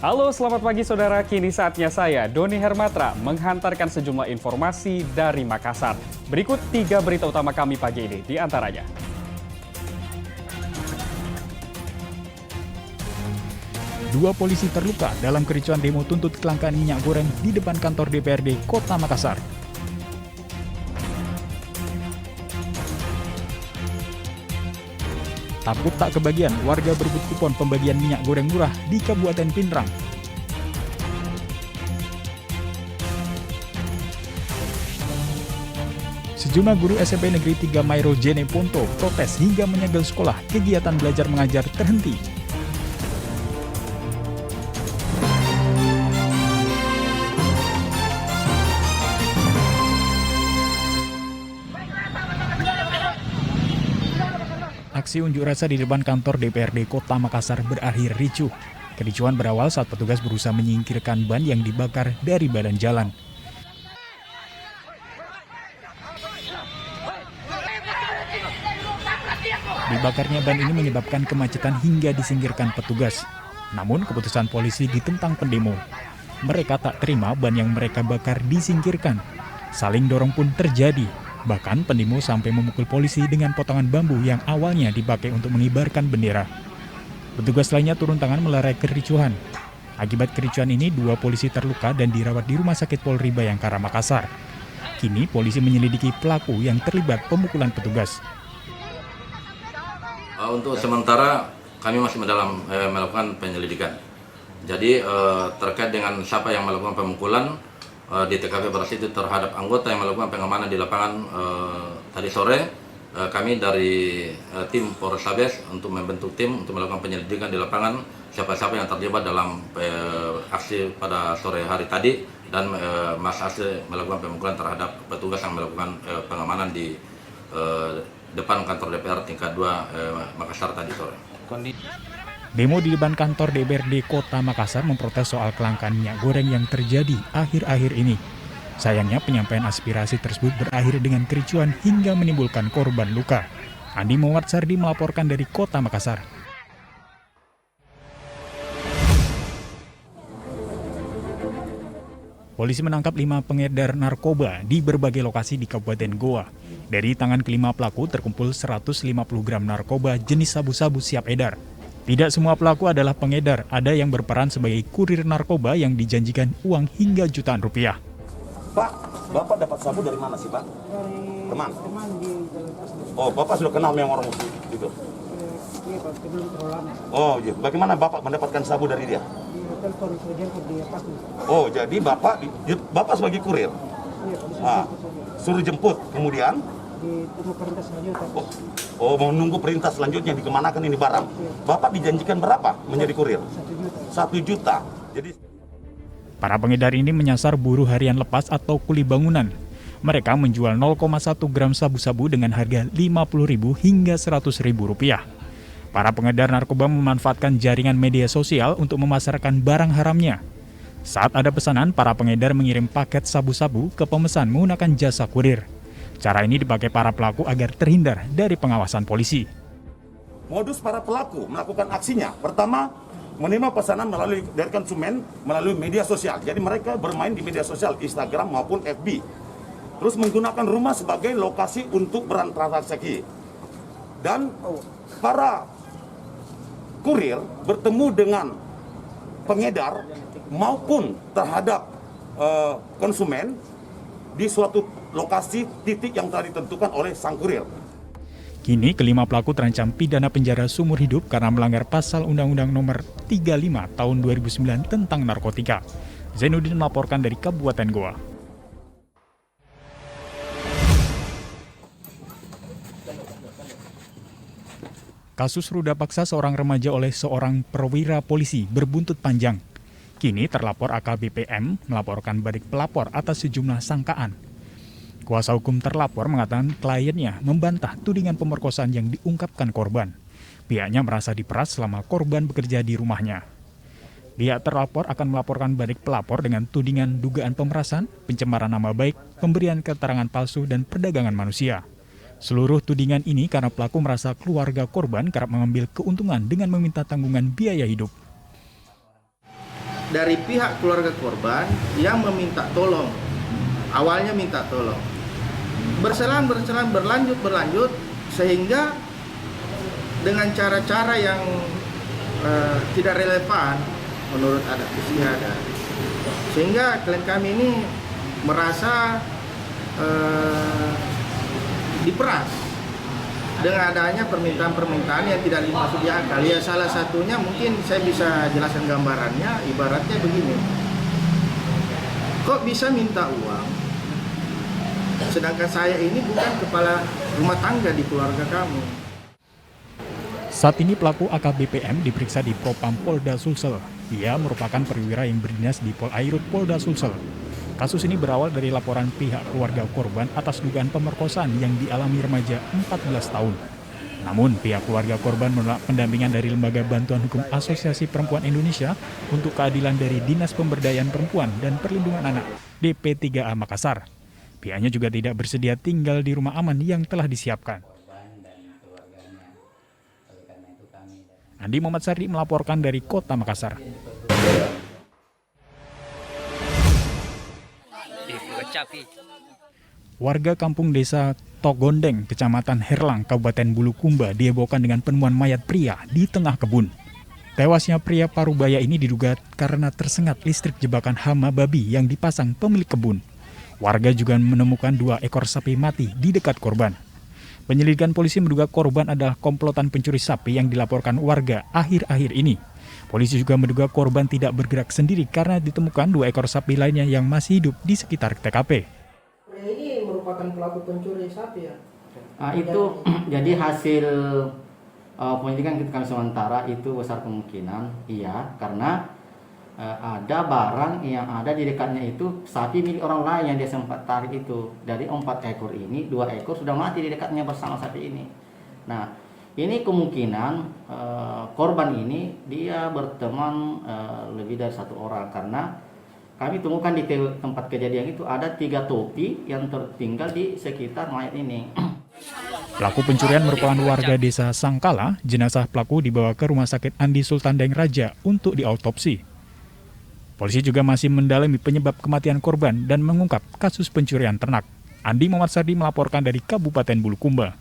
Halo, selamat pagi saudara. Kini saatnya saya, Doni Hermatra, menghantarkan sejumlah informasi dari Makassar. Berikut 3 berita utama kami pagi ini, di antaranya. Dua polisi terluka dalam kericuan demo tuntut kelangkaan minyak goreng di depan kantor DPRD Kota Makassar. Takut tak kebagian, warga berebut kupon pembagian minyak goreng murah di Kabupaten Pindrang. Sejumlah guru SMP Negeri 3 Mairo Jene Ponto protes hingga menyegel sekolah, kegiatan belajar mengajar terhenti. Aksi unjuk rasa di depan kantor DPRD Kota Makassar berakhir ricuh. Kericuan berawal saat petugas berusaha menyingkirkan ban yang dibakar dari badan jalan. Dibakarnya ban ini menyebabkan kemacetan hingga disingkirkan petugas. Namun keputusan polisi ditentang pendemo. Mereka tak terima ban yang mereka bakar disingkirkan. Saling dorong pun terjadi. Bahkan pendemo sampai memukul polisi dengan potongan bambu yang awalnya dipakai untuk mengibarkan bendera. Petugas lainnya turun tangan melerai kericuhan. Akibat kericuhan ini, 2 polisi terluka dan dirawat di Rumah Sakit Polri Bayangkara Makassar. Kini polisi menyelidiki pelaku yang terlibat pemukulan petugas. Untuk sementara kami masih melakukan penyelidikan. Jadi terkait dengan siapa yang melakukan pemukulan di TKP Beras itu terhadap anggota yang melakukan pengamanan di lapangan tadi sore, kami dari tim Polrestabes untuk membentuk tim untuk melakukan penyelidikan di lapangan siapa-siapa yang terlibat dalam aksi pada sore hari tadi dan aksi melakukan pemukulan terhadap petugas yang melakukan pengamanan di depan kantor DPR tingkat 2 Makassar tadi sore. Demo di depan kantor DPRD Kota Makassar memprotes soal kelangkaan minyak goreng yang terjadi akhir-akhir ini. Sayangnya penyampaian aspirasi tersebut berakhir dengan kericuan hingga menimbulkan korban luka. Andi Muhammad Sardi melaporkan dari Kota Makassar. Polisi menangkap 5 pengedar narkoba di berbagai lokasi di Kabupaten Goa. Dari tangan kelima pelaku terkumpul 150 gram narkoba jenis sabu-sabu siap edar. Tidak semua pelaku adalah pengedar, ada yang berperan sebagai kurir narkoba yang dijanjikan uang hingga jutaan rupiah. Pak, Bapak dapat sabu dari mana sih, Pak? Dari teman di Oh, Bapak sudah kenal yang orang itu? Iya, Pak, sebelum terlalu lama. Oh, iya. Bagaimana Bapak mendapatkan sabu dari dia? Di telepon, sudah jemput di pas. Oh, jadi Bapak sebagai kurir? Iya, Pak, Suruh jemput, kemudian? Ditunggu perintah selanjutnya. Oh, menunggu perintah selanjutnya dikemanakan ini barang. Bapak dijanjikan berapa menjadi kurir? 1 juta. Jadi para pengedar ini menyasar buruh harian lepas atau kuli bangunan. Mereka menjual 0,1 gram sabu-sabu dengan harga Rp50.000 hingga Rp100.000. Para pengedar narkoba memanfaatkan jaringan media sosial untuk memasarkan barang haramnya. Saat ada pesanan, para pengedar mengirim paket sabu-sabu ke pemesan menggunakan jasa kurir. Cara ini dipakai para pelaku agar terhindar dari pengawasan polisi. modus para pelaku melakukan aksinya, pertama menerima pesanan dari konsumen melalui media sosial. Jadi mereka bermain di media sosial, Instagram maupun FB. Terus menggunakan rumah sebagai lokasi untuk bertransaksi. Dan para kurir bertemu dengan pengedar maupun terhadap konsumen di suatu lokasi titik yang telah ditentukan oleh sang kurir. Kini kelima pelaku terancam pidana penjara seumur hidup karena melanggar pasal Undang-Undang Nomor 35 Tahun 2009 tentang narkotika. Zainuddin melaporkan dari Kabupaten Goa. Kasus ruda paksa seorang remaja oleh seorang perwira polisi berbuntut panjang. Kini terlapor AKBP M melaporkan balik pelapor atas sejumlah sangkaan. Kuasa hukum terlapor mengatakan kliennya membantah tudingan pemerkosaan yang diungkapkan korban. Pihaknya merasa diperas selama korban bekerja di rumahnya. Pihak terlapor akan melaporkan balik pelapor dengan tudingan dugaan pemerasan, pencemaran nama baik, pemberian keterangan palsu, dan perdagangan manusia. Seluruh tudingan ini karena pelaku merasa keluarga korban kerap mengambil keuntungan dengan meminta tanggungan biaya hidup. dari pihak keluarga korban yang meminta tolong. Awalnya minta tolong. Berselang berlanjut sehingga dengan cara-cara yang tidak relevan menurut adat istiadat. Sehingga klien kami ini merasa diperas dengan adanya permintaan-permintaan yang tidak masuk di akal. Ya, salah satunya mungkin saya bisa jelaskan gambarannya, ibaratnya begini. Kok bisa minta uang? Sedangkan saya ini bukan kepala rumah tangga di keluarga kamu. Saat ini pelaku AKBPM diperiksa di Propam Polda Sulsel. Ia merupakan perwira yang berdinas di Polairut Polda Sulsel. Kasus ini berawal dari laporan pihak keluarga korban atas dugaan pemerkosaan yang dialami remaja 14 tahun. Namun, pihak keluarga korban menolak pendampingan dari Lembaga Bantuan Hukum Asosiasi Perempuan Indonesia untuk keadilan dari Dinas Pemberdayaan Perempuan dan Perlindungan Anak DP3A Makassar. Pihaknya juga tidak bersedia tinggal di rumah aman yang telah disiapkan. Andi Muhammad Sardi melaporkan dari Kota Makassar. Warga kampung desa Togondeng, Kecamatan Herlang, Kabupaten Bulukumba dihebohkan dengan penemuan mayat pria di tengah kebun. Tewasnya pria Parubaya ini diduga karena tersengat listrik jebakan hama babi yang dipasang pemilik kebun. Warga juga menemukan 2 ekor sapi mati di dekat korban. Penyelidikan polisi menduga korban adalah komplotan pencuri sapi yang dilaporkan warga akhir-akhir ini. Polisi juga menduga korban tidak bergerak sendiri karena ditemukan 2 ekor sapi lainnya yang masih hidup di sekitar TKP. Ini merupakan pelaku pencuri sapi ya? Itu jadi hasil penyelidikan kami sementara itu besar kemungkinan iya, karena ada barang yang ada di dekatnya itu sapi milik orang lain yang dia sempat tarik itu. Dari 4 ekor ini 2 ekor sudah mati di dekatnya bersama sapi ini. Nah, ini kemungkinan korban ini dia berteman lebih dari 1 orang, karena kami temukan di tempat kejadian itu ada 3 topi yang tertinggal di sekitar mayat ini. Pelaku pencurian merupakan warga desa Sangkala. Jenazah pelaku dibawa ke Rumah Sakit Andi Sultan Deng Raja untuk diautopsi. Polisi juga masih mendalami penyebab kematian korban dan mengungkap kasus pencurian ternak. Andi Muhammad Sardi melaporkan dari Kabupaten Bulukumba.